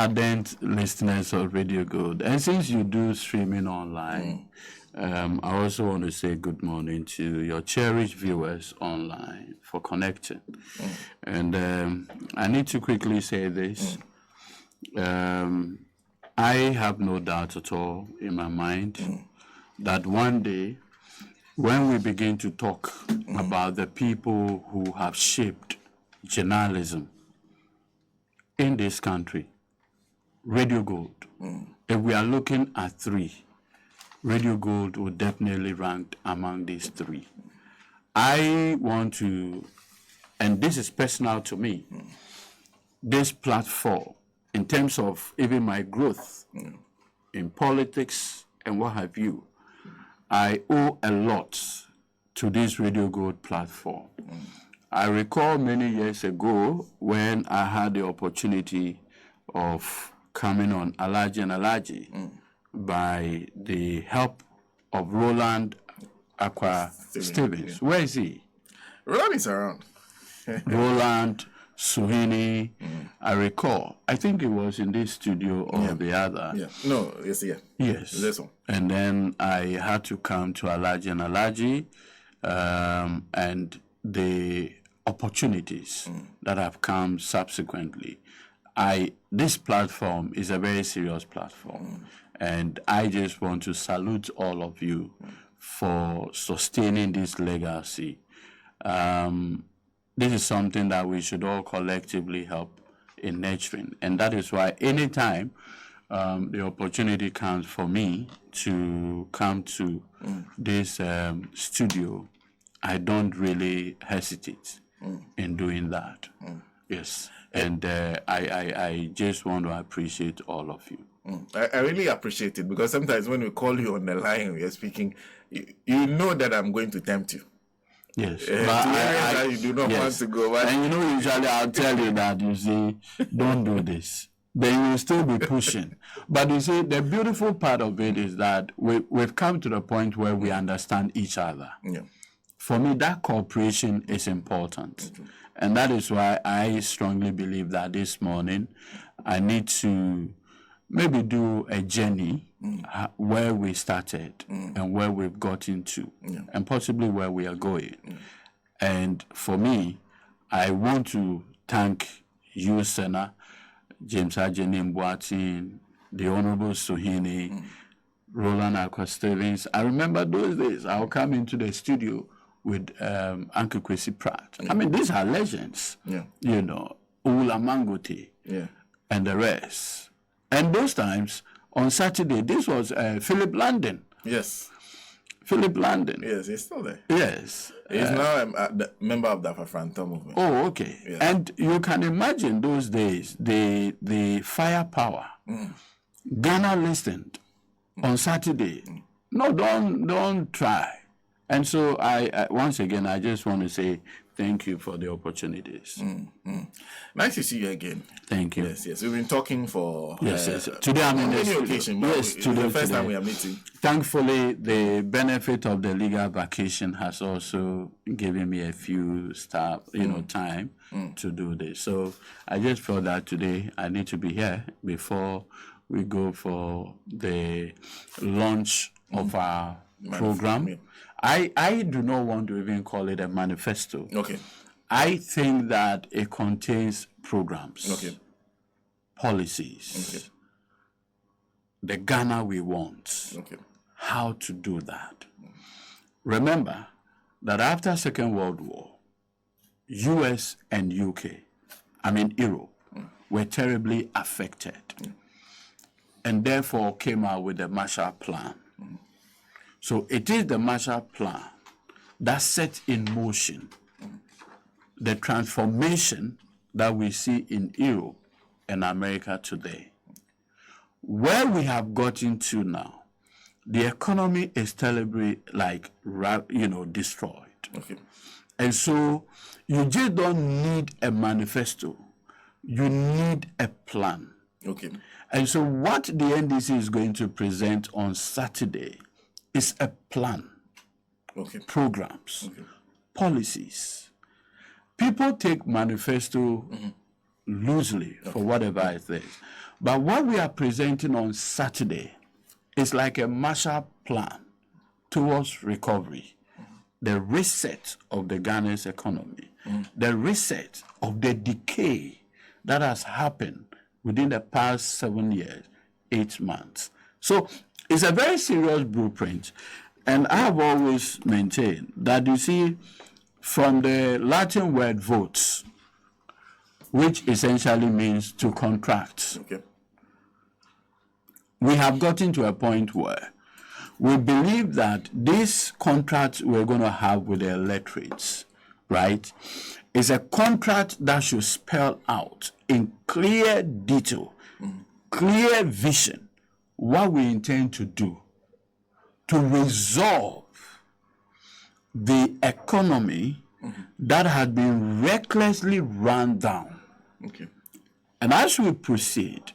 ardent listeners of Radio Gold. And since you do streaming online, I also want to say good morning to your cherished viewers online for connecting. And I need to quickly say this. I have no doubt at all in my mind that one day, when we begin to talk about the people who have shaped journalism in this country, Radio Gold, if we are looking at three, Radio Gold will definitely rank among these three. I want to, and this is personal to me, this platform, in terms of even my growth in politics and what have you, I owe a lot to this Radio Gold platform. I recall many years ago when I had the opportunity of coming on Alaji and Alaji by the help of Roland Aqua Stevens. Where is he? Roland is around. Roland, Suhini, I recall. I think it was in this studio or the other. Yeah. No, yes, yeah. Yes. This one. And then I had to come to Alaji and Alaji, and the opportunities that have come subsequently. This platform is a very serious platform, and I just want to salute all of you for sustaining this legacy. This is something that we should all collectively help in nurturing, and that is why anytime the opportunity comes for me to come to this studio, I don't really hesitate in doing that. Yes, and I just want to appreciate all of you. I really appreciate it, because sometimes when we call you on the line, we are speaking, you know that I'm going to tempt you. Yes, but you do not want to go. But and usually I'll tell you that, you see, don't do this. Then you will still be pushing. But you see, the beautiful part of it is that we've come to the point where we understand each other. Yeah. For me, that cooperation is important. And that is why I strongly believe that this morning I need to maybe do a journey where we started and where we've gotten to, and possibly where we are going. And for me, I want to thank you, Senna, James Ajeni Mbuatin, the Honorable Suhini, Roland Aqua Stevens. I remember those days. I'll come into the studio with Uncle Kwesi Pratt. I mean, these are legends. You know, Ula Mangote and the rest. And those times, on Saturday, this was Philip Landon. Yes. Philip Landon. Yes, he's still there. Yes. He's now a member of the Afro-Frontal movement. Oh, okay. Yeah. And you can imagine those days, the firepower. Ghana listened on Saturday. No, don't try. And so I once again, I just want to say thank you for the opportunities. Nice to see you again. Thank you. Yes. We've been talking for yes. Today I'm in any occasion. Yes, today, the first time we are meeting. Thankfully, the benefit of the legal vacation has also given me a few time to do this. So I just felt that today I need to be here before we go for the launch of our program. I do not want to even call it a manifesto. Okay. I think that it contains programs, policies, the Ghana we want, how to do that. Remember that after Second World War, US and UK, Europe, were terribly affected, and therefore came out with the Marshall Plan. So it is the Marshall Plan that set in motion the transformation that we see in Europe and America today. Where we have gotten to now, the economy is terribly destroyed. And so you just don't need a manifesto. You need a plan. And so what the NDC is going to present on Saturday is a plan, programs, policies. People take manifesto loosely for whatever it is. But what we are presenting on Saturday is like a Marshall Plan towards recovery, the reset of the Ghana's economy, the reset of the decay that has happened within the past 7 years, 8 months. So it's a very serious blueprint. And I have always maintained that, you see, from the Latin word votes, which essentially means to contract, Okay. we have gotten to a point where we believe that this contract we're going to have with the electorates, right, is a contract that should spell out in clear detail, clear vision, what we intend to do to resolve the economy that has been recklessly run down. Okay. And as we proceed,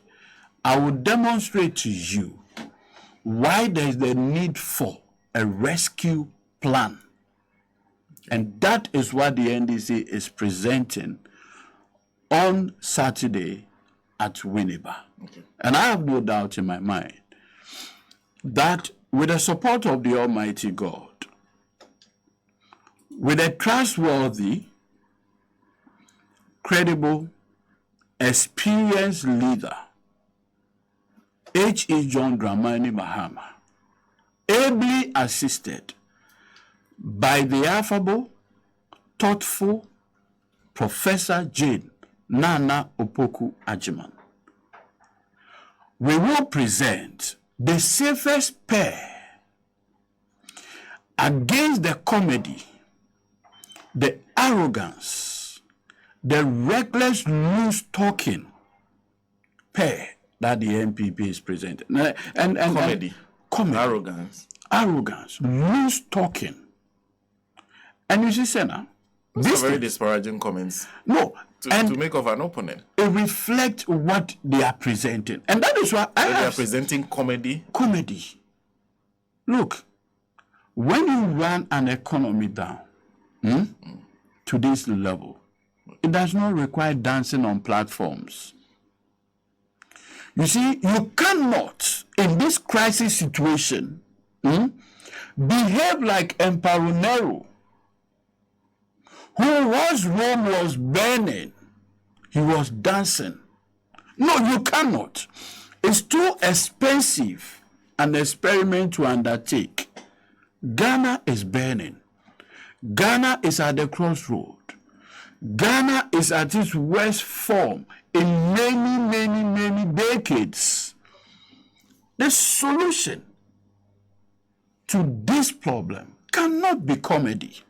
I will demonstrate to you why there's the need for a rescue plan. And that is what the NDC is presenting on Saturday at Winneba. Okay. And I have no doubt in my mind that with the support of the Almighty God, with a trustworthy, credible, experienced leader, H.E. John Dramani Mahama, ably assisted by the affable, thoughtful Professor Jane Nana Opoku Ajiman, we will present the safest pair against the comedy, the arrogance, the reckless loose talking pair that the NPP is presenting. And Comedy. Arrogance, loose talking. And you see, Senna, These are very disparaging comments no, to make of an opponent. it reflects what they are presenting. And that is why I They are have presenting comedy. Look, when you run an economy down to this level, it does not require dancing on platforms. You see, you cannot, in this crisis situation, behave like Emperor Nero, who was Rome was burning, he was dancing. No, you cannot. It's too expensive an experiment to undertake. Ghana is burning. Ghana is at the crossroad. Ghana is at its worst form in many decades. The solution to this problem cannot be comedy.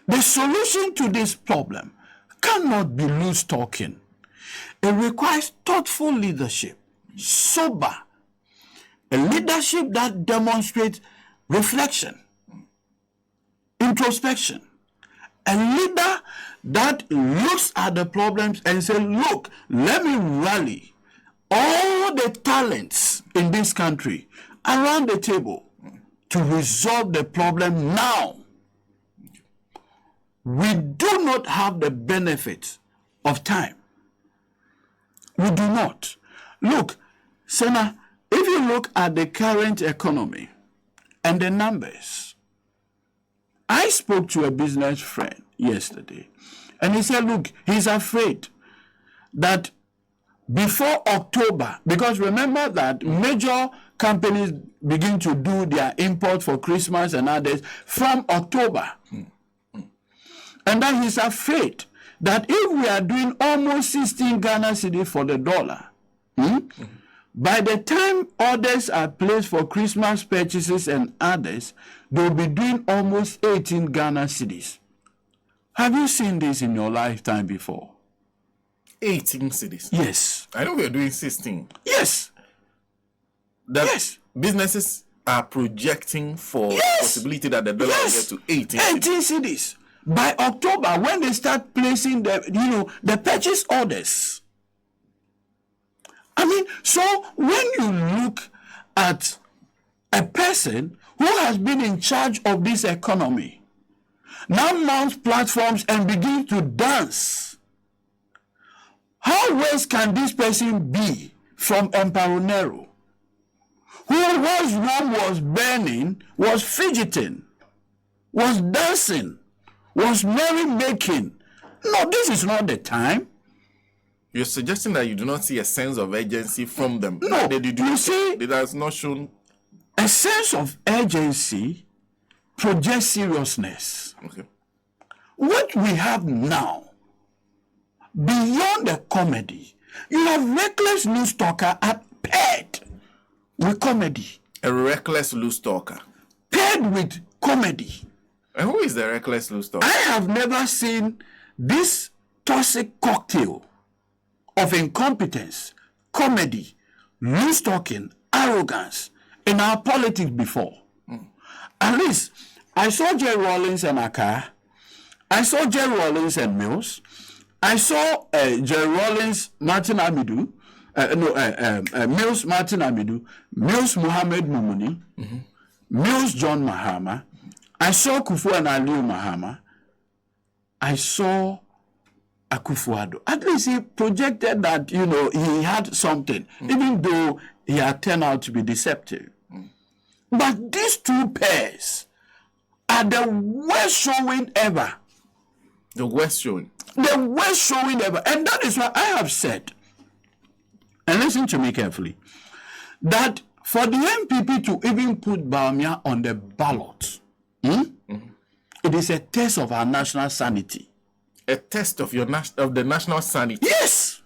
The solution to this problem cannot be loose talking. It requires thoughtful leadership, sober, a leadership that demonstrates reflection, introspection, a leader that looks at the problems and says, look, let me rally all the talents in this country around the table to resolve the problem now. We do not have the benefit of time. We do not. Look, Senna, if you look at the current economy and the numbers, I spoke to a business friend yesterday, and he said, look, he's afraid that before October, because remember that major companies begin to do their import for Christmas and others from October. And that he's afraid that if we are doing almost 16 Ghana cedis for the dollar, by the time orders are placed for Christmas purchases and others, they'll be doing almost 18 Ghana cedis. Have you seen this in your lifetime before? 18 cities. Yes. I know we are doing 16. Yes. That businesses are projecting for the possibility that the dollar will get to 18 cedis. By October, when they start placing the purchase orders. I mean, so when you look at a person who has been in charge of this economy, now mounts platforms and begins to dance How worse can this person be from Emperor Nero, whose room was burning, was fidgeting, was dancing, was merry-making? No, this is not the time. You're suggesting that you do not see a sense of urgency from them. No, you see, it has not shown a sense of urgency projects seriousness. Okay. What we have now, beyond the comedy, you have reckless news talker paired with comedy. A reckless loose talker. Paired with comedy. And who is the reckless loose talker? I have never seen this toxic cocktail of incompetence, comedy, loose talking, arrogance in our politics before. At least, I saw Jerry Rawlings and Akar. I saw Jerry Rawlings and Mills. I saw Jerry Rawlings, Martin Amidu, Mills, Martin Amidu, Mills, Muhammad Mumuni, Mills, John Mahama. I saw Kufu and Aliu Mahama. I saw AKUFO-ADDO. At least he projected that, he had something, even though he had turned out to be deceptive. But these two pairs are the worst showing ever. The worst showing? The worst showing ever. And that is why I have said, and listen to me carefully, that for the MPP to even put BAWUMIA on the ballot, it is a test of our national sanity. A test of the national sanity? Yes!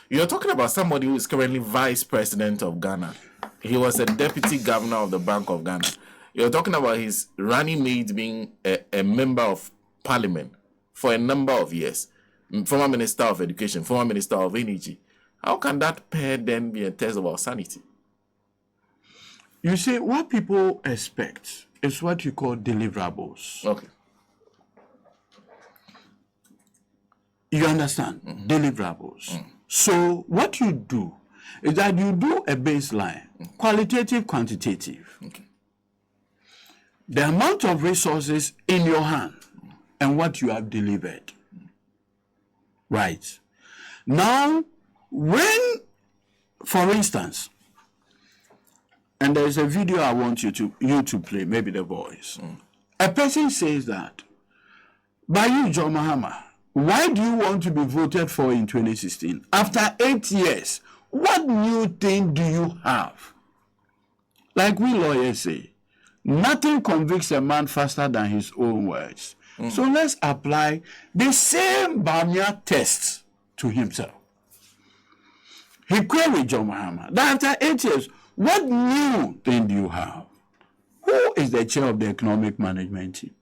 You're talking about somebody who is currently vice president of Ghana. He was a deputy governor of the Bank of Ghana. You're talking about his running mate being a member of parliament for a number of years. Former Minister of Education, former Minister of Energy. How can that pair then be a test of our sanity? You see, what people expect is what you call deliverables. Okay. You understand? Deliverables. So what you do is that you do a baseline, qualitative, quantitative. Okay. The amount of resources in your hand and what you have delivered. Right. Now, when, for instance, and there's a video I want you to play, maybe the voice. A person says that, by you, John Mahama, why do you want to be voted for in 2016? After 8 years, what new thing do you have? Like we lawyers say, nothing convicts a man faster than his own words. So let's apply the same BAWUMIA test to himself. He queried John Mahama that after 8 years, what new thing do you have? Who is the chair of the economic management team?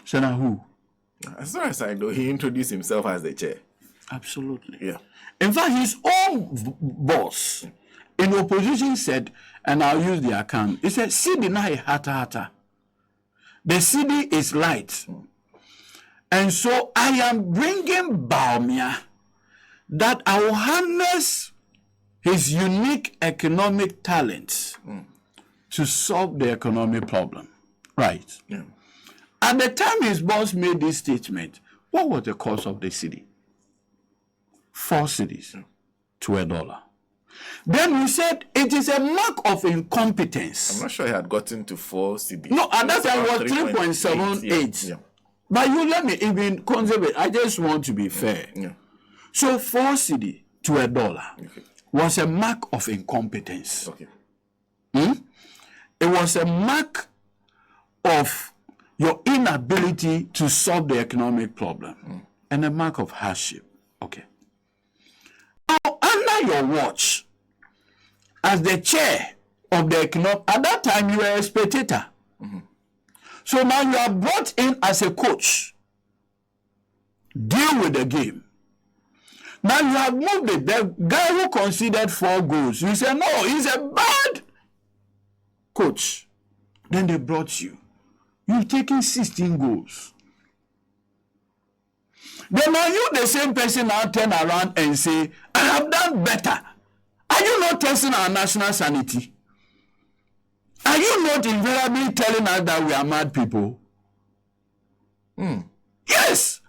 So now who? As far as I know, he introduced himself as the chair. Absolutely. Yeah. In fact, his own boss in opposition said, and I'll use the account, he said, "Sidi na hata hata." The city is light. And so I am bringing BAWUMIA that I will harness his unique economic talents to solve the economic problem. Right. Yeah. At the time his boss made this statement, what was the cost of the city? 4 cities to $1. Then we said it is a mark of incompetence. I'm not sure he had gotten to 4 CDs. No, at that time it was 3.78. Yeah. But you let me even conserve it. I just want to be fair. Yeah. So 4 CD to $1 was a mark of incompetence. Okay. It was a mark of your inability to solve the economic problem and a mark of hardship. Okay. Now, under your watch, as the chair of the economic, at that time you were a spectator. So now you are brought in as a coach. Deal with the game. Now you have moved it. The guy who conceded 4 goals, you say, no, he's a bad coach. Then they brought you. You've taken 16 goals. Then now you, the same person, now turn around and say, I have done better. Are you not testing our national sanity? Are you not invariably telling us that we are mad people? Yes.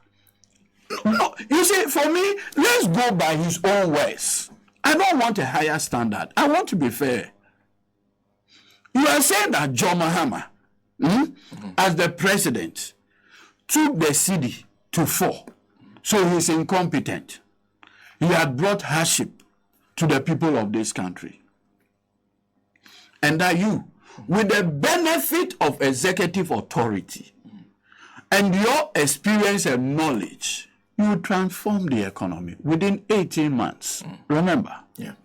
No, you see, for me, let's go by his own words. I don't want a higher standard. I want to be fair. You are saying that John Mahama, as the president, took the city to 4. So he's incompetent. He had brought hardship to the people of this country. And that you, with the benefit of executive authority and your experience and knowledge, you transform the economy within 18 months. Remember? Yeah.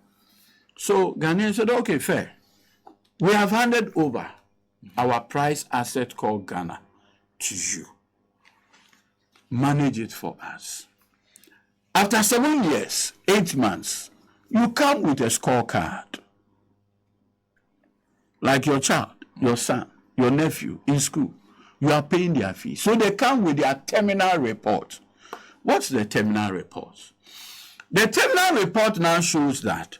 So Ghanaians said, okay, fair. We have handed over our prized asset called Ghana to you. Manage it for us. After 7 years, 8 months, you come with a scorecard. Like your child, your son, your nephew in school. You are paying their fee. So they come with their terminal report. What's the terminal report? The terminal report now shows that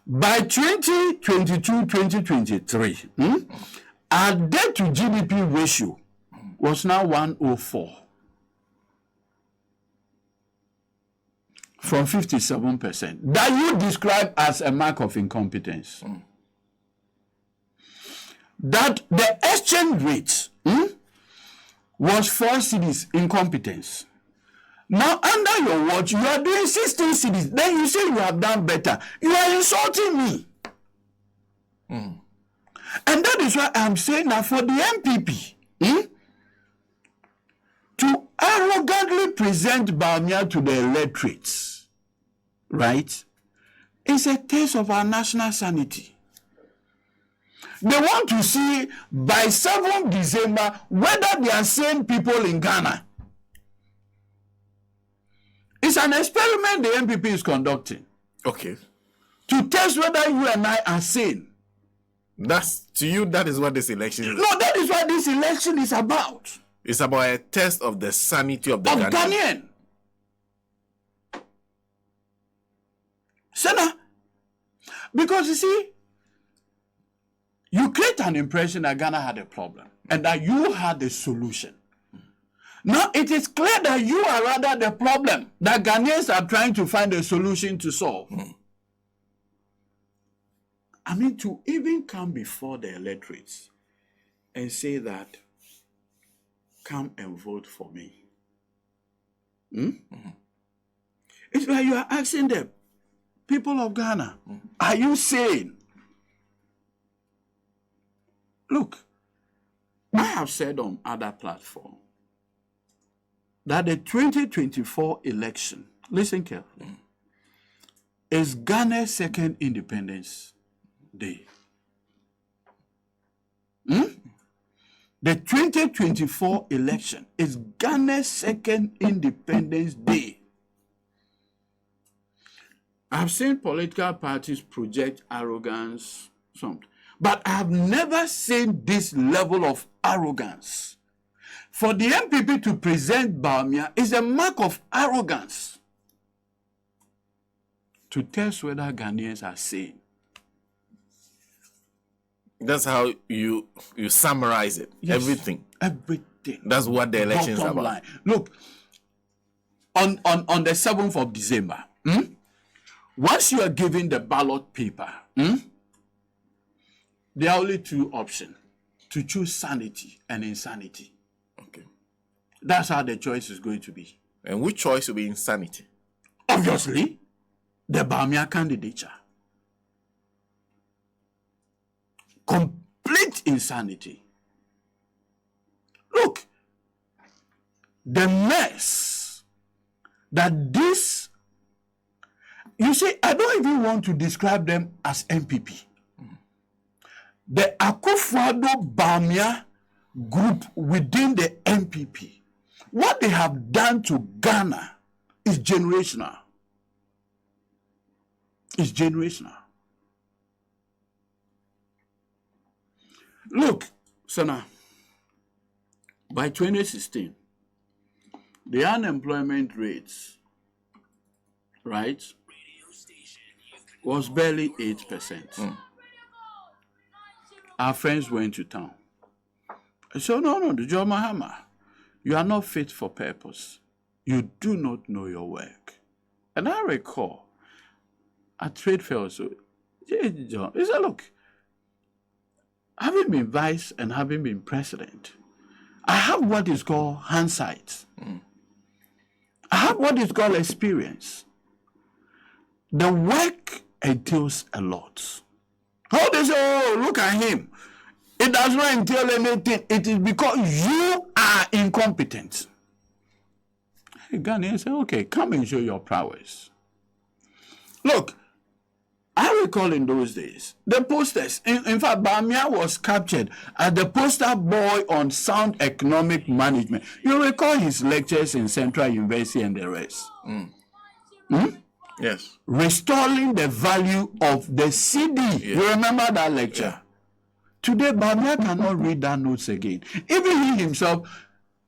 by 2022-2023, our debt to GDP ratio was now 104 from 57%. That you describe as a mark of incompetence. That the exchange rate was 4 cedis incompetence. Now, under your watch, you are doing 16 cities. Then you say you have done better. You are insulting me. And that is why I'm saying that for the MPP to arrogantly present BAWUMIA to the electorates, right, is a test of our national sanity. They want to see by 7th December whether they are sane people in Ghana. It's an experiment the MPP is conducting. Okay. To test whether you and I are sane. That's, to you, that is what this election is. No, that is what this election is about. It's about a test of the sanity of the Ghanaian. Senna, because you see, you create an impression that Ghana had a problem and that you had the solution. Now it is clear that you are rather the problem that Ghanaians are trying to find a solution to solve. I mean, to even come before the electorates and say that, come and vote for me. It's like you are asking the people of Ghana, are you sane? Look, I have said on other platforms that the 2024 election, listen carefully, is Ghana's second independence day. The 2024 election is Ghana's second independence day. I've seen political parties project arrogance, something, but I have never seen this level of arrogance. For the MPP to present BAWUMIA is a mark of arrogance to test whether Ghanaians are sane. That's how you summarize it. Yes, everything. Everything. That's what the election is about. Line. Look, on the 7th of December, once you are given the ballot paper, there are only 2 options, to choose sanity and insanity. Okay. That's how the choice is going to be. And which choice will be insanity? Obviously, the BAWUMIA candidature. Complete insanity. Look, the mess that this, you see, I don't even want to describe them as MPP. The AKUFO-ADDO BAWUMIA group within the MPP, what they have done to Ghana is generational. It's generational. Look, Sana, by 2016, the unemployment rates, right, was barely 8%. Our friends went to town. I said, no, the John Mahama, you are not fit for purpose. you do not know your work. And I recall at trade fair also, John, he said, look, having been vice and having been president, I have what is called hindsight. I have what is called experience. The work entails a lot. How they say, oh, look at him. It does not entail anything. It is because you are incompetent. Hey, Ghanaian said, okay, come and show your prowess. Look, I recall in those days, the posters, in fact, Bawumia was captured as the poster boy on sound economic management. You recall his lectures in Central University and the rest. Yes. Restoring the value of the CD. Yeah. You remember that lecture? Yeah. Today, Bawumia cannot read that notes again. Even he himself,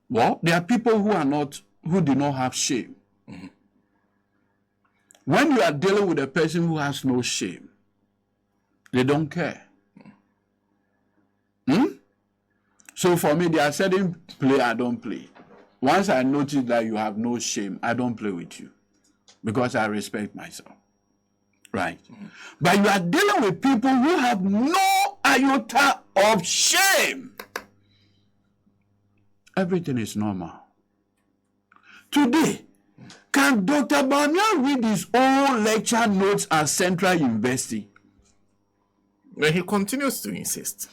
well, there are people who do not have shame. When you are dealing with a person who has no shame, they don't care. So for me, there are certain play I don't play. Once I notice that you have no shame, I don't play with you because I respect myself. Right? But you are dealing with people who have no iota of shame. Everything is normal. Today, can Dr. Bawumia read his own lecture notes at Central University? Well, he continues to insist.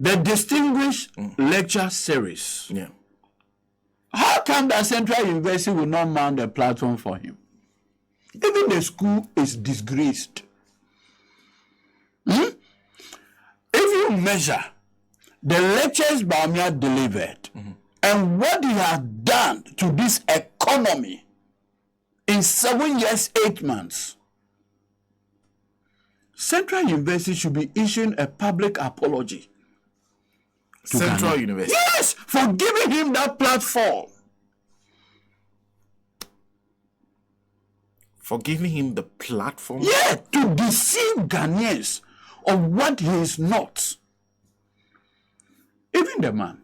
The distinguished lecture series. Yeah. How come that Central University will not mount a platform for him? Even the school is disgraced. If you measure the lectures Bawumia delivered and what he has done to this economy in 7 years, 8 months, Central University should be issuing a public apology. Central University? Yes, for giving him that platform. For giving him the platform? Yeah, to deceive Ghanaians of what he is not. Even the man,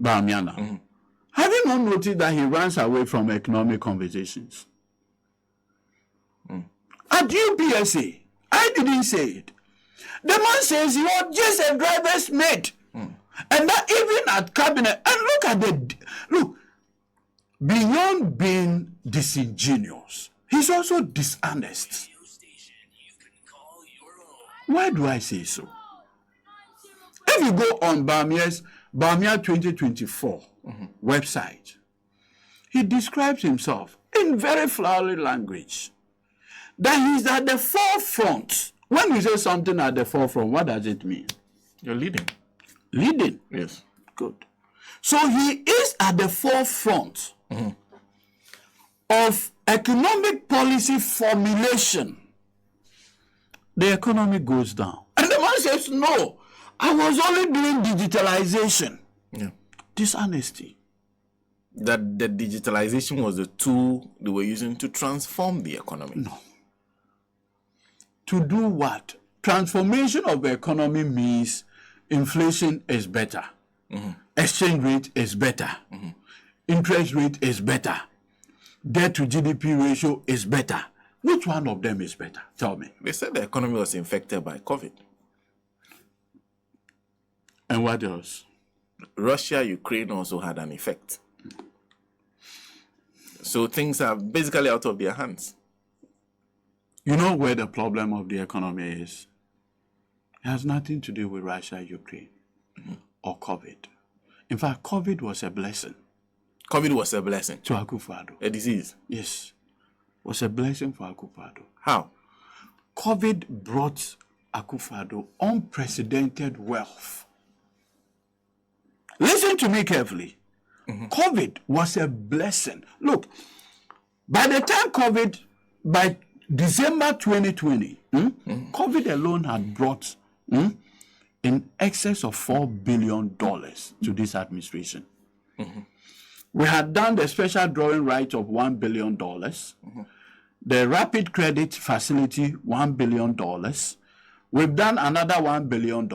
Bawumia now, have you not noticed that he runs away from economic conversations? At UPSA, I didn't say it. The man says he was just a driver's mate. And that even at cabinet, and look, beyond being disingenuous, he's also dishonest. Why do I say so? If you go on Bawumia 2024 website, he describes himself in very flowery language that he's at the forefront. When we say something at the forefront, what does it mean? You're leading. Leading? Yes. Good. So he is at the forefront of economic policy formulation. The economy goes down. And the man says, no, I was only doing digitalization. Yeah. Dishonesty. That the digitalization was the tool they were using to transform the economy. No. To do what? Transformation of the economy means inflation is better. Exchange rate is better. Interest rate is better. Debt to GDP ratio is better. Which one of them is better? Tell me. They said the economy was infected by COVID. And what else? Russia, Ukraine also had an effect. So things are basically out of their hands. You know where the problem of the economy is? It has nothing to do with Russia, Ukraine, or COVID. In fact, COVID was a blessing. COVID was a blessing. To AKUFO-ADDO. A disease. Yes. Was a blessing for AKUFO-ADDO. How? COVID brought AKUFO-ADDO unprecedented wealth. Listen to me carefully. COVID was a blessing. Look, by the time by December 2020, COVID alone had brought in excess of $4 billion to this administration. We had done the special drawing right of $1 billion, the rapid credit facility, $1 billion. We've done another $1 billion.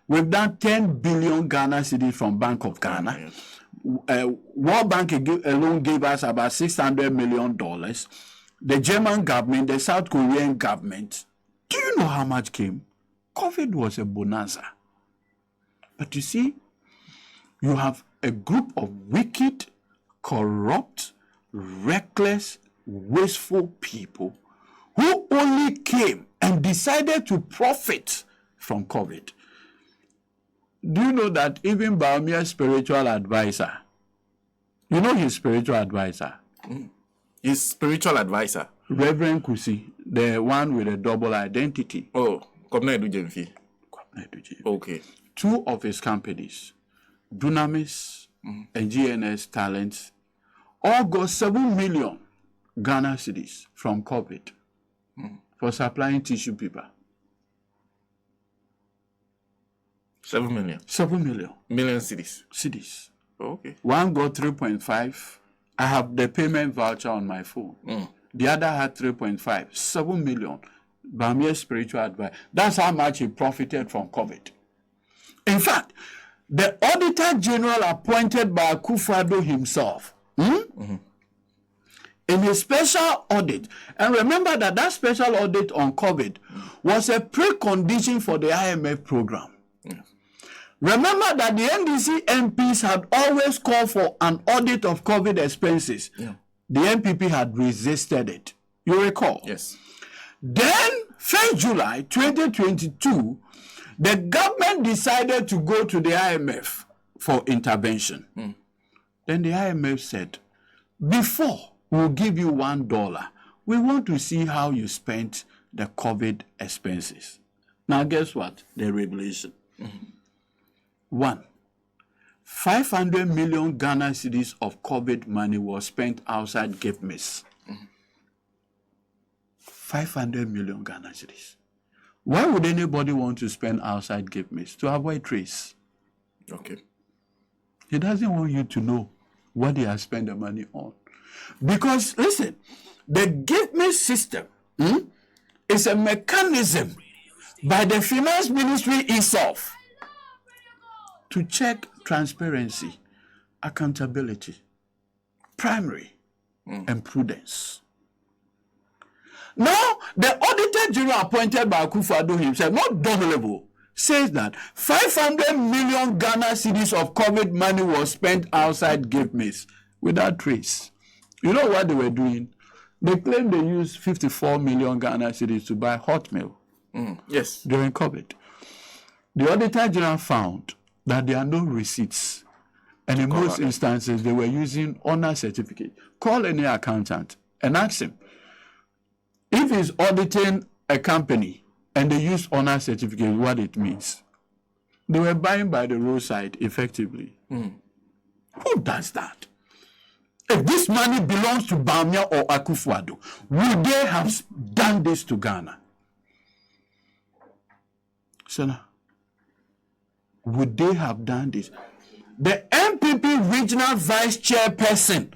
We've done 10 billion Ghana cedis from Bank of Ghana. World Bank alone gave us about $600 million. The German government, the South Korean government. Do you know how much came? COVID was a bonanza. But you see, you have a group of wicked, corrupt, reckless, wasteful people who only came and decided to profit from COVID. Do you know that even BAWUMIA'S spiritual advisor, you know his spiritual advisor? His spiritual advisor? Reverend Kusi, the one with a double identity. Oh, Edudzi. Okay. 2 of his companies, Dunamis and GNS Talents, all got 7 million Ghana cedis from COVID for supplying tissue paper. 7 million. 7 million. Million cedis. Cedis. Oh, okay. One got 3.5. I have the payment voucher on my phone. The other had 3.5. 7 million. BAWUMIA'S spiritual advice. That's how much he profited from COVID. In fact, the Auditor General appointed by AKUFO-ADDO himself, in a special audit, and remember that special audit on COVID was a precondition for the IMF program. Remember that the NDC MPs had always called for an audit of COVID expenses. The NPP had resisted it. You recall? Yes. Then, 1st July 2022, the government decided to go to the IMF for intervention. Then the IMF said, before we'll give you $1, we want to see how you spent the COVID expenses. Now, guess what? The revelation. 1, 500 million Ghana cedis of COVID money was spent outside GIFMIS. 500 million Ghana cedis. Why would anybody want to spend outside GIFMIS? To avoid trace. Okay. He doesn't want you to know what he has spent the money on. Because, listen, the GIFMIS system is a mechanism by the Finance Ministry itself to check transparency, accountability, primary, and prudence. Now, the Auditor General appointed by AKUFO-ADDO himself, not Donolevo, says that 500 million Ghana cedis of COVID money was spent outside GIFMIS without trace. You know what they were doing? They claimed they used 54 million Ghana cedis to buy hot milk. Yes. During COVID. The Auditor General found that there are no receipts. And in most instances, they were using honor certificate. Call any accountant and ask him, if he's auditing a company and they use honor certificate, what it means. They were buying by the roadside effectively. Who does that? If this money belongs to BAWUMIA or AKUFO-ADDO, would they have done this to Ghana? Sana, would they have done this? The MPP regional vice chairperson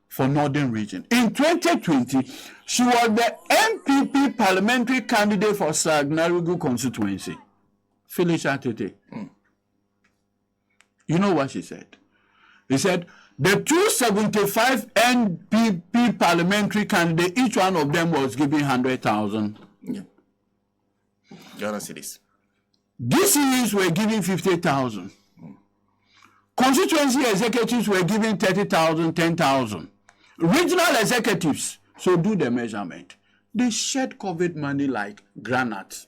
for Northern Region. In 2020, she was the MPP parliamentary candidate for Sagnarugu constituency. Felicia Tete. You know what she said? He said, the 275 NPP parliamentary candidates, each one of them was given 100,000. Ghana cedis. DCEs were given 50,000. Constituency executives were given 30,000, 10,000. Regional executives, so do the measurement. They shed COVID money like granite.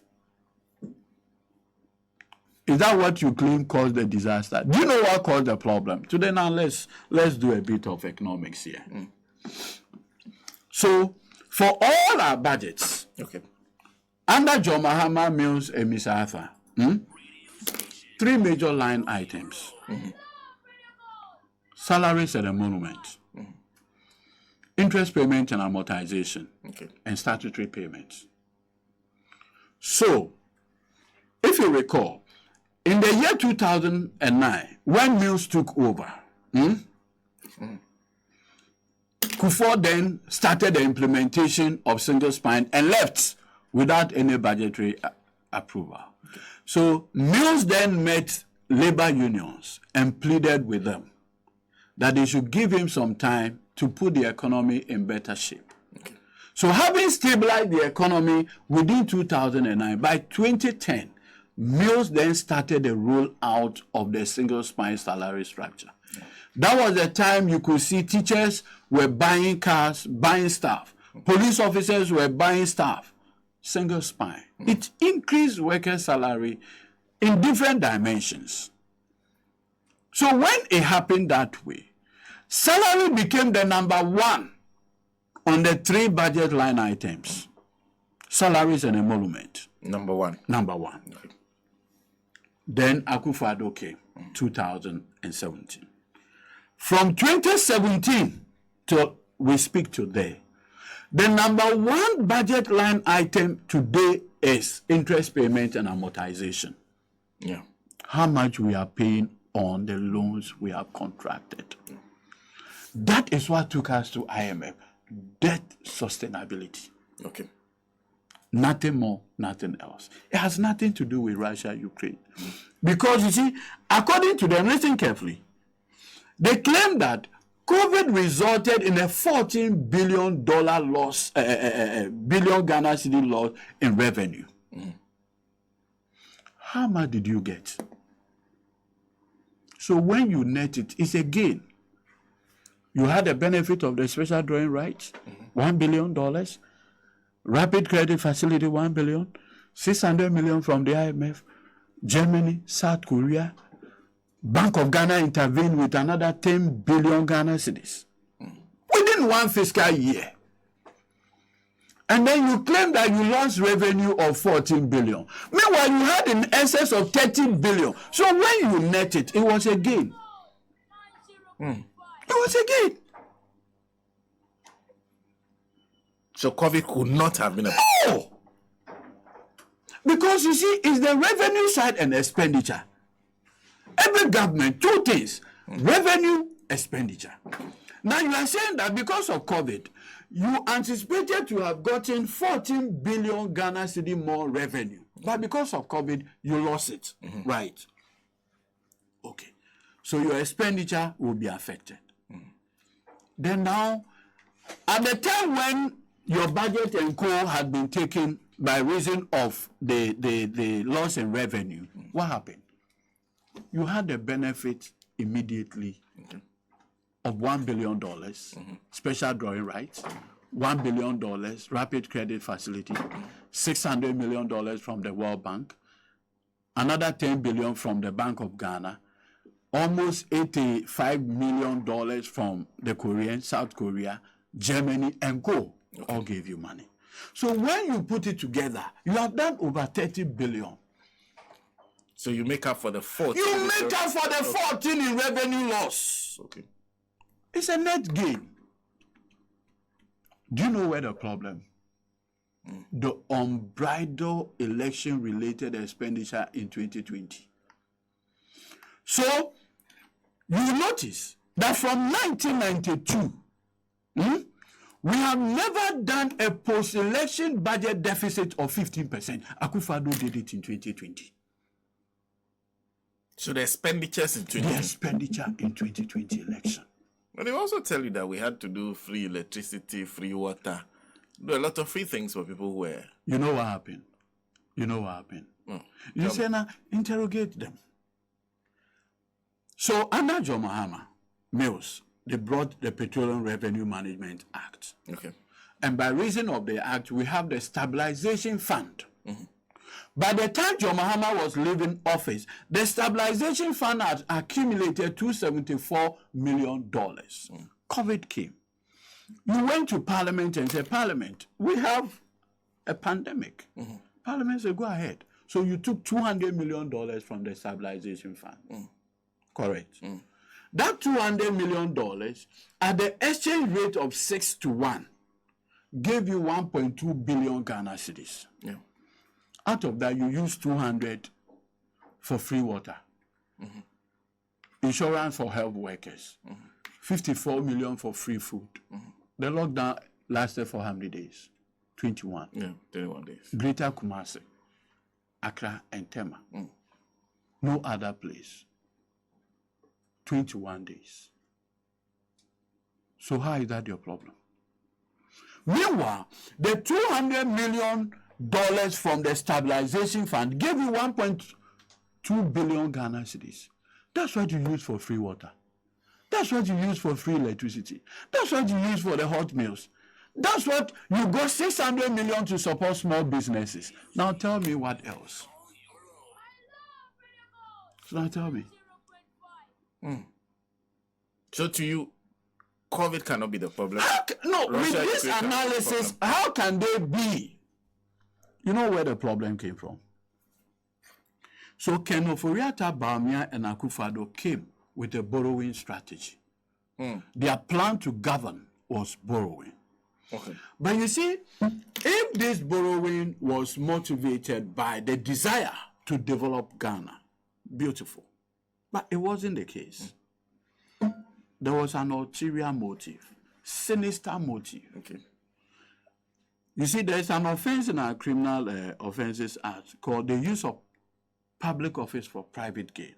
Is that what you claim caused the disaster? Do you know what caused the problem? Today now let's do a bit of economics here. So for all our budgets, under John Mahama, Mills, and Miss Arthur, 3 major line items. Salaries and emoluments, interest payment and amortization, and statutory payments. So, if you recall, in the year 2009, when Mills took over, KUFO then started the implementation of single spine and left without any budgetary approval. So Mills then met labor unions and pleaded with them that they should give him some time to put the economy in better shape. So having stabilized the economy within 2009, by 2010, Mills then started the rollout of the single spine salary structure. That was the time you could see teachers were buying cars, buying staff. Police officers were buying staff. Single spine. It increased worker salary in different dimensions. So when it happened that way, salary became the number one on the 3 budget line items. Salaries and emolument. Number one. Number one. Okay. Then AKUFO-ADDO came, 2017. From 2017 till we speak today, the number one budget line item today is interest payment and amortization. Yeah. How much we are paying on the loans we have contracted. That is what took us to IMF. Debt sustainability. Okay. Nothing more, nothing else. It has nothing to do with Russia, Ukraine. Because you see, according to them, listen carefully, they claim that COVID resulted in a $14 billion loss, billion Ghana cedi loss in revenue. How much did you get? So when you net it, it's a gain. You had the benefit of the special drawing rights, $1 billion. Rapid credit facility, $1 billion. 600 million from the IMF. Germany, South Korea. Bank of Ghana intervened with another 10 billion Ghana cedis within one fiscal year. And then you claim that you lost revenue of 14 billion. Meanwhile, you had in excess of 13 billion. So when you net it, it was a gain. It was a gain. So COVID could not have been a... No! Because you see, it's the revenue side and expenditure. Every government, two things, revenue, expenditure. Now you are saying that because of COVID, you anticipated to have gotten 14 billion Ghana cedi more revenue. But because of COVID, you lost it. Right. Okay. So your expenditure will be affected. Then now, at the time when your budget and co had been taken by reason of the loss in revenue, what happened? You had the benefit immediately of $1 billion, special drawing rights, $1 billion rapid credit facility, $600 million from the World Bank, another $10 billion from the Bank of Ghana, almost $85 million from the Korean, South Korea, Germany, and co. All gave you money. So when you put it together, you have done over 30 billion. So you make up for the 14. You make up for the 14 in revenue loss. Okay. It's a net gain. Do you know where the problem? The unbridled election-related expenditure in 2020. So you notice that from 1992, we have never done a post-election budget deficit of 15%. AKUFO-ADDO did it in 2020. So the expenditures in 2020. The expenditure in 2020 election. But they also tell you that we had to do free electricity, free water, do a lot of free things for people who were. You know what happened? You say now, interrogate them. So under John Mahama, Mills, they brought the Petroleum Revenue Management Act. Okay. And by reason of the act, we have the Stabilization Fund. By the time John Mahama was leaving office, the Stabilization Fund had accumulated $274 million. COVID came. You went to Parliament and said, Parliament, we have a pandemic. Parliament said, go ahead. So you took $200 million from the Stabilization Fund. Correct. That $200 million at the exchange rate of 6-1 gave you 1.2 billion Ghana cedis. Yeah. Out of that, you use 200 for free water, insurance for health workers, 54 million for free food. The lockdown lasted for how many days? 21. Yeah, 21 days. Greater Kumasi, Accra, and Tema. No other place. 21 days. So how is that your problem? Meanwhile, the $200 million from the stabilization fund gave you 1.2 billion Ghana cedis. That's what you use for free water. That's what you use for free electricity. That's what you use for the hot meals. That's what you got 600 million to support small businesses. Now tell me what else. So now tell me. So to you, COVID cannot be the problem. No, with this analysis, how can they be? You know where the problem came from? So Ken Ofori-Atta, BAWUMIA, and AKUFO-ADDO came with a borrowing strategy. Their plan to govern was borrowing. Okay. But you see, if this borrowing was motivated by the desire to develop Ghana, beautiful. But it wasn't the case. There was an ulterior motive, sinister motive. Okay. You see, there's an offense in our Criminal Offences Act called the use of public office for private gain.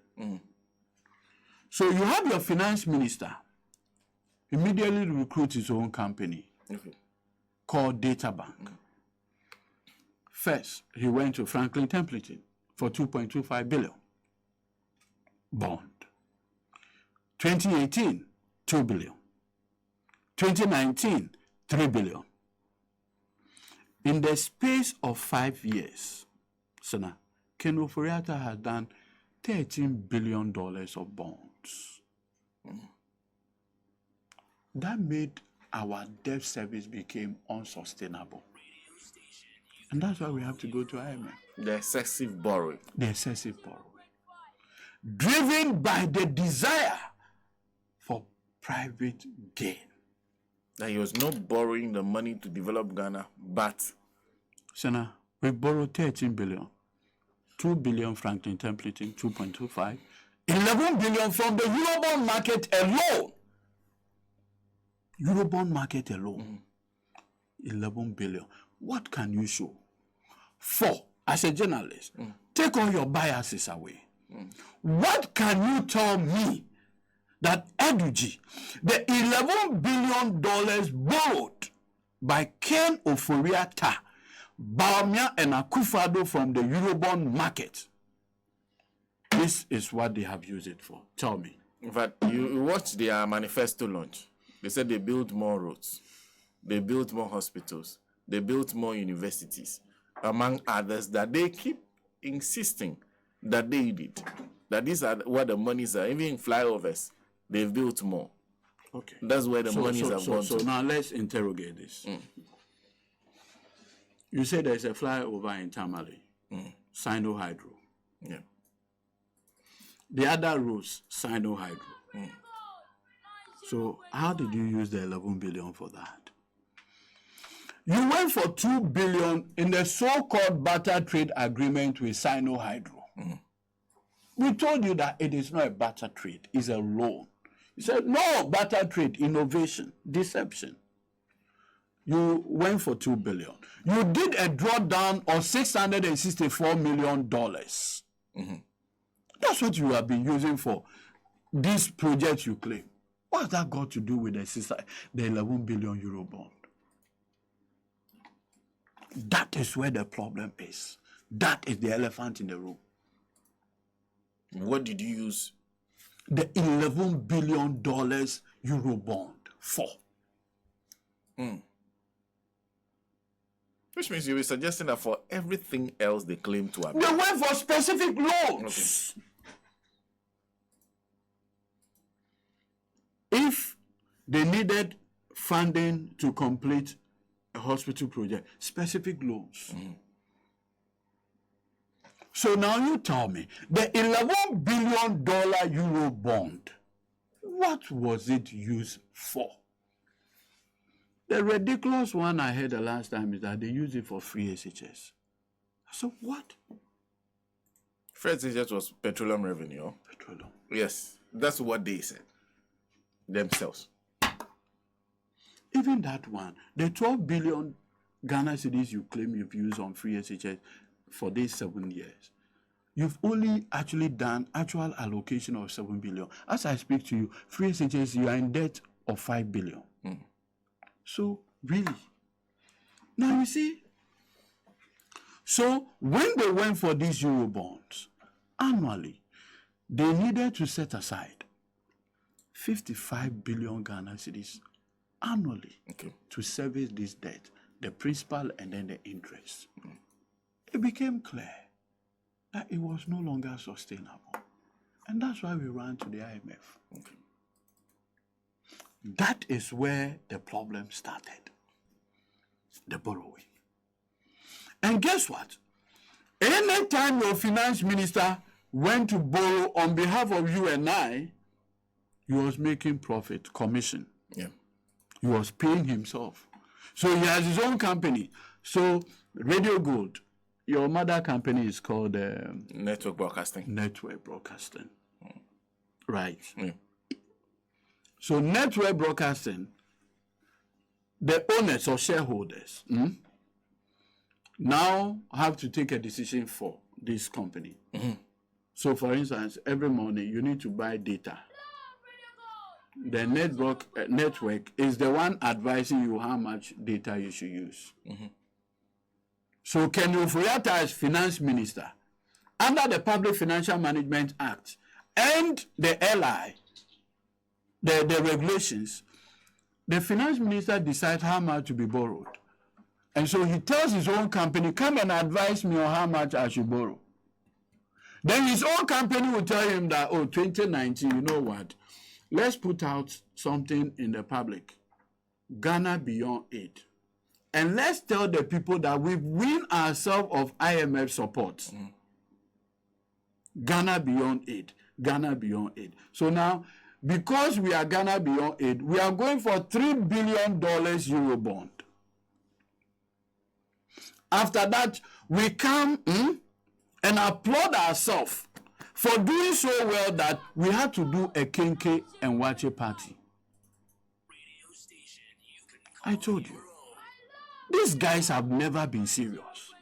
So you have your finance minister immediately recruit his own company called Data Bank. First, he went to Franklin Templeton for 2.25 billion bond. 2018, 2 billion. 2019, 3 billion. In the space of 5 years, Sana, Ken Ofori-Atta has done $13 billion of bonds. That made our debt service became unsustainable. And that's why we have to go to IMF. The excessive borrowing. The excessive borrowing. Driven by the desire for private gain. That he was not borrowing the money to develop Ghana, but... Sana, we borrowed 13 billion. 2 billion Franklin Templeton, 2.25. 11 billion from the Eurobond market alone. Eurobond market alone. 11 billion. What can you show? 4, as a journalist, take all your biases away. What can you tell me that Edudzi, the $11 billion borrowed by Ken Ofori-Atta, BAWUMIA and AKUFO-ADDO from the Eurobond market, this is what they have used it for? Tell me. In fact, you watched their manifesto launch. They said they built more roads. They built more hospitals. They built more universities, among others, that they keep insisting that they did. That these are where the monies are. Even flyovers, they've built more. Okay. That's where the monies have gone So to. now let's interrogate this. You say there's a flyover in Tamale, Sino-Hydro. Yeah. The other roads, Sino-Hydro. So how did you use the 11 billion for that? You went for 2 billion in the so-called barter trade agreement with Sino-Hydro. We told you that it is not a barter trade, it's a loan. You said, no, barter trade, innovation, deception. You went for 2 billion. You did a drawdown of $664 million. That's what you have been using for this project you claim. What has that got to do with the 11 billion euro bond? That is where the problem is. That is the elephant in the room. What did you use? The $11 billion euro bond for. Which means you were suggesting that for everything else they claim to have. They went for specific loans. If they needed funding to complete a hospital project, specific loans. So now you tell me, the $11 billion euro bond, what was it used for? The ridiculous one I heard the last time is that they use it for free SHS. So what? Free SHS was petroleum revenue. Petroleum. Yes, that's what they said themselves. Even that one, the 12 billion Ghana cedis you claim you've used on free SHS for these 7 years, you've only actually done actual allocation of 7 billion. As I speak to you, free SHS, you are in debt of 5 billion. So, really. Now, you see, so when they went for these Eurobonds, annually, they needed to set aside 55 billion Ghana cedis annually to service this debt, the principal and then the interest. It became clear that it was no longer sustainable. And that's why we ran to the IMF. That is where the problem started, the borrowing. And guess what? Anytime your finance minister went to borrow on behalf of you and I, he was making profit, commission. Yeah. He was paying himself. So he has his own company. So Radio Gold, your mother company is called Network Broadcasting. Network Broadcasting. Right. Yeah. So Network Broadcasting, the owners or shareholders now have to take a decision for this company. So for instance, every morning you need to buy data. The network is the one advising you how much data you should use. So Ken Ofori-Atta as finance minister, under the Public Financial Management Act and the LI, the regulations, the finance minister decides how much to be borrowed. And so he tells his own company, come and advise me on how much I should borrow. Then his own company will tell him that, 2019, you know what? Let's put out something in the public, Ghana Beyond Aid. And let's tell the people that we've win ourselves of IMF support. Ghana Beyond Aid, Ghana Beyond Aid. So now, because we are Ghana Beyond Aid, we are going for $3 billion Eurobond. After that, we come and applaud ourselves for doing so well that we had to do a Kenke and Wache party. I told you, these guys have never been serious.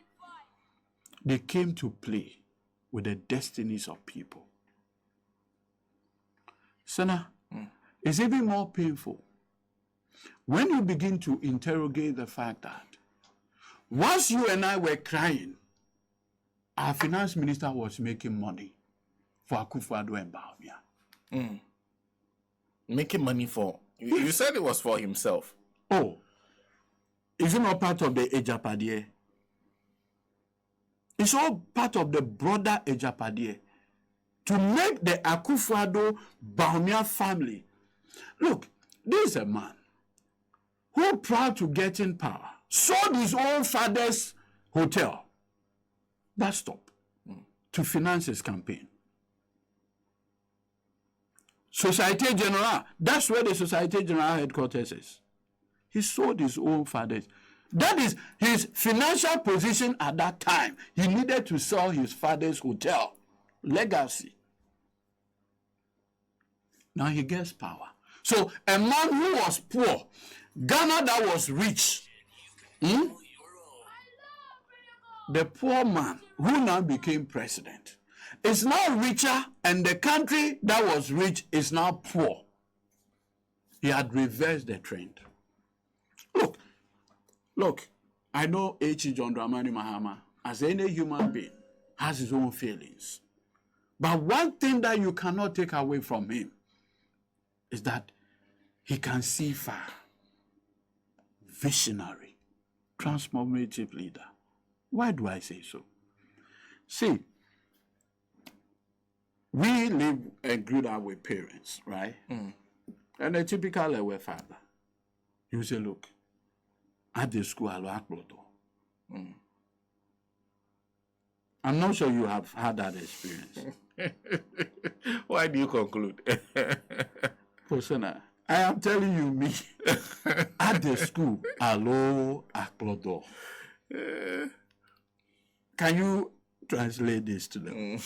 They came to play with the destinies of people. Sana, it's even more painful when you begin to interrogate the fact that once you and I were crying, our finance minister was making money for AKUFO-ADDO and BAWUMIA. Making money for... You said it was for himself. Oh, is it not part of the Ejapadiye? It's all part of the broader Ejapadiye to make the AKUFO-ADDO BAWUMIA family. Look, this is a man who, proud to get in power, sold his own father's hotel, bus stop, to finance his campaign. Societe Generale, that's where the Societe Generale headquarters is. He sold his own father's. That is his financial position at that time. He needed to sell his father's hotel. Legacy. Now he gets power. So a man who was poor, Ghana that was rich, the poor man who now became president is now richer, and the country that was rich is now poor. He had reversed the trend. Look, I know H. John Dramani Mahama, as any human being, has his own feelings. But one thing that you cannot take away from him is that he can see far. Visionary, transformative leader. Why do I say so? See, we live and grew up with parents, right? And a typical level father. You say, look, at the school, I'll AKUFO-ADDO. I'm not sure you have had that experience. Why do you conclude? Persona, I am telling you, me, at the school, hello, AKUFO-ADDO. Can you translate this to them?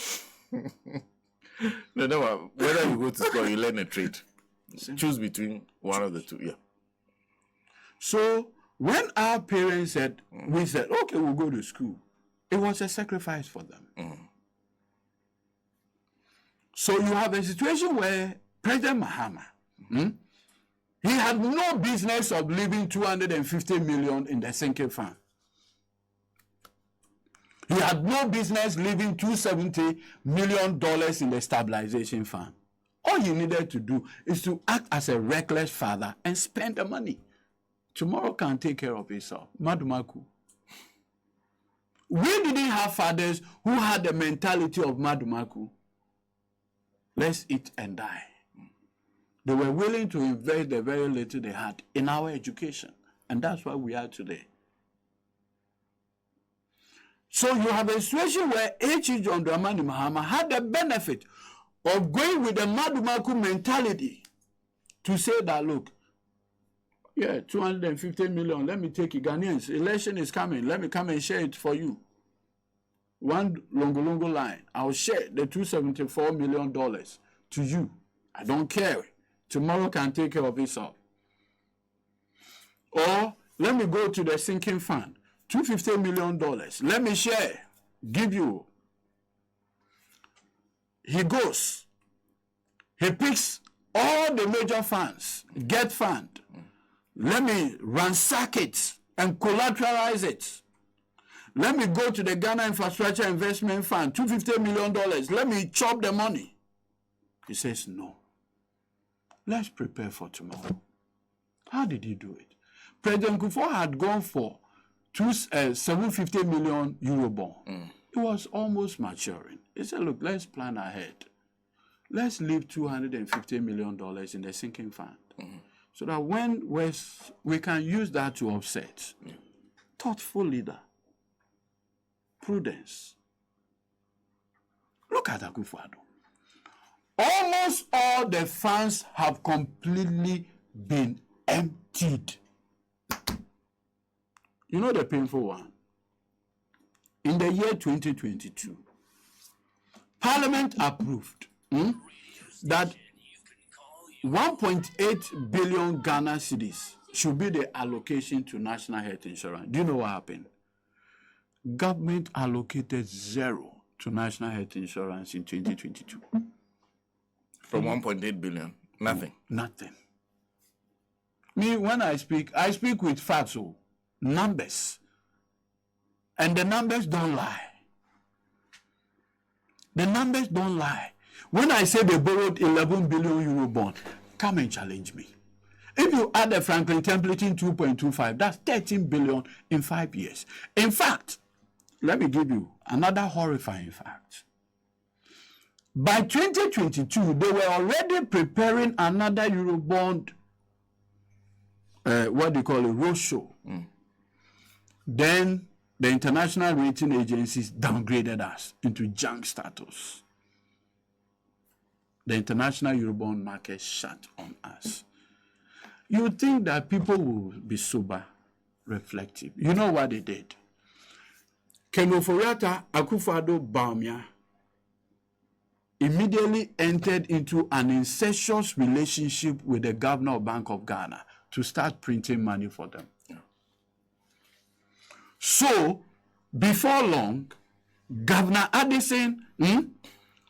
No, whether you go to school or you learn a trade, choose between one of the two, yeah. So, when our parents said, we said, okay, we'll go to school, it was a sacrifice for them. So you have a situation where President Mahama He had no business of leaving 250 million in the sinking fund. He had no business leaving $270 million in the stabilization fund. All he needed to do is to act as a reckless father and spend the money. Tomorrow can take care of himself. Madumaku. We didn't have fathers who had the mentality of Madumaku. Let's eat and die. They were willing to invest the very little they had in our education. And that's why we are today. So you have a situation where H.E. John Dramani Mahama had the benefit of going with the Madumaku mentality to say that, look, yeah, 250 million, let me take it. Ghanaians, election is coming. Let me come and share it for you. One Longo line, I'll share the $274 million to you. I don't care. Tomorrow can take care of itself. Or let me go to the sinking fund, $250 million. Let me share, give you. He goes. He picks all the major funds, get fund. Let me ransack it and collateralize it. Let me go to the Ghana Infrastructure Investment Fund, $250 million. Let me chop the money. He says, no. Let's prepare for tomorrow. How did he do it? President Kufuor had gone for 750 million euro bond. It was almost maturing. He said, look, let's plan ahead. Let's leave $250 million in the sinking fund. So that when we can use that to offset. Thoughtful leader. Prudence. Look at AKUFO-ADDO. Almost all the funds have completely been emptied. You know the painful one? In the year 2022, Parliament approved that 1.8 billion Ghana cedis should be the allocation to national health insurance. Do you know what happened? Government allocated zero to national health insurance in 2022. From 1.8 billion, nothing. Nothing. Me, when I speak with facts, numbers. And the numbers don't lie. The numbers don't lie. When I say they borrowed 11 billion euro bond, come and challenge me. If you add the Franklin Templeton 2.25, that's 13 billion in 5 years. In fact, let me give you another horrifying fact. By 2022, they were already preparing another Eurobond, roadshow. Then the international rating agencies downgraded us into junk status. The international Eurobond market shut on us. You would think that people will be sober, reflective. You know what they did? Kenoforiata AKUFO-ADDO BAWUMIA immediately entered into an incestuous relationship with the governor of Bank of Ghana to start printing money for them. So, before long, Governor Addison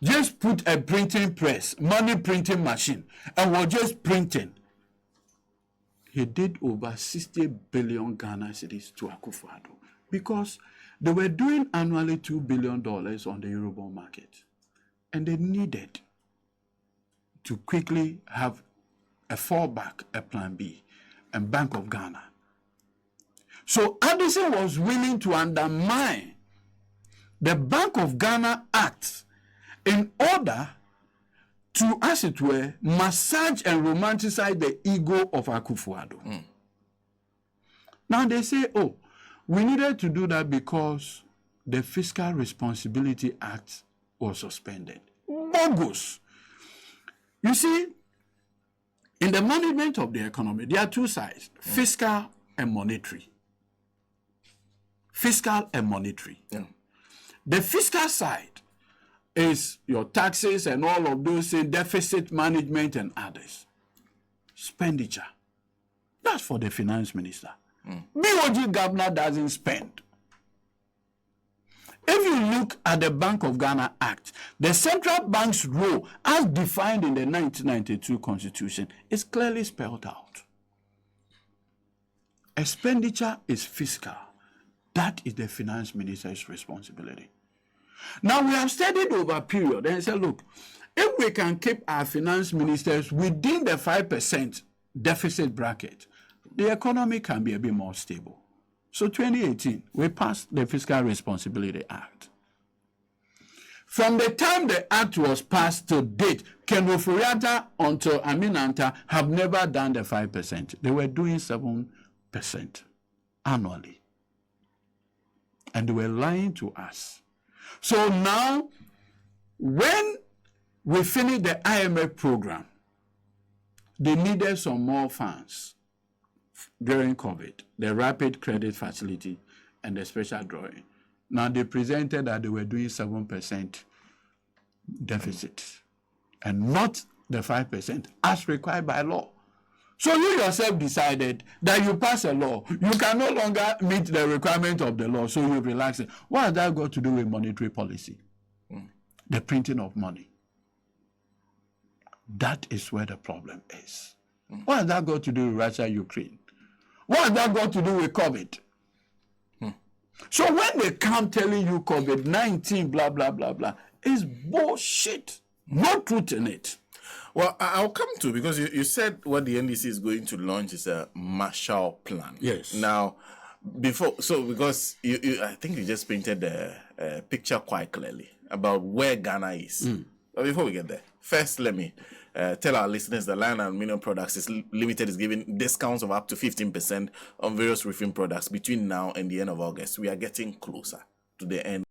just put a printing press, money printing machine, and was just printing. He did over 60 billion Ghana cedis to AKUFO-ADDO because they were doing annually $2 billion on the Eurobond market. And they needed to quickly have a fallback, a plan B, and Bank of Ghana. So Addison was willing to undermine the Bank of Ghana Act in order to, as it were, massage and romanticize the ego of AKUFO-ADDO. Now they say, oh, we needed to do that because the Fiscal Responsibility Act was suspended. Bogus. You see, in the management of the economy, there are two sides, fiscal and monetary. Fiscal and monetary. The fiscal side is your taxes and all of those things, deficit management and others. Expenditure. That's for the finance minister. BOG governor doesn't spend. If you look at the Bank of Ghana Act, the central bank's role, as defined in the 1992 Constitution, is clearly spelled out. Expenditure is fiscal. That is the finance minister's responsibility. Now, we have studied over a period and said, look, if we can keep our finance ministers within the 5% deficit bracket, the economy can be a bit more stable. So 2018, we passed the Fiscal Responsibility Act. From the time the act was passed to date, Ken Ofori-Atta until Aminanta have never done the 5%. They were doing 7% annually. And they were lying to us. So now, when we finished the IMF program, they needed some more funds during COVID, the rapid credit facility and the special drawing. Now they presented that they were doing 7% deficit and not the 5% as required by law. So you yourself decided that you pass a law, you can no longer meet the requirement of the law, so you relax it. What has that got to do with monetary policy? The printing of money. That is where the problem is. What has that got to do with Russia, Ukraine? What has that got to do with COVID? So when they come telling you COVID-19, blah, blah, blah, blah, it's bullshit. No truth in it. Well, I'll come to, because you said what the NDC is going to launch is a Marshall Plan. Yes. Now, because I think you just painted the picture quite clearly about where Ghana is. But before we get there, first let me tell our listeners that Lion Aluminium Products Limited is giving discounts of up to 15% on various roofing products between now and the end of August. We are getting closer to the end.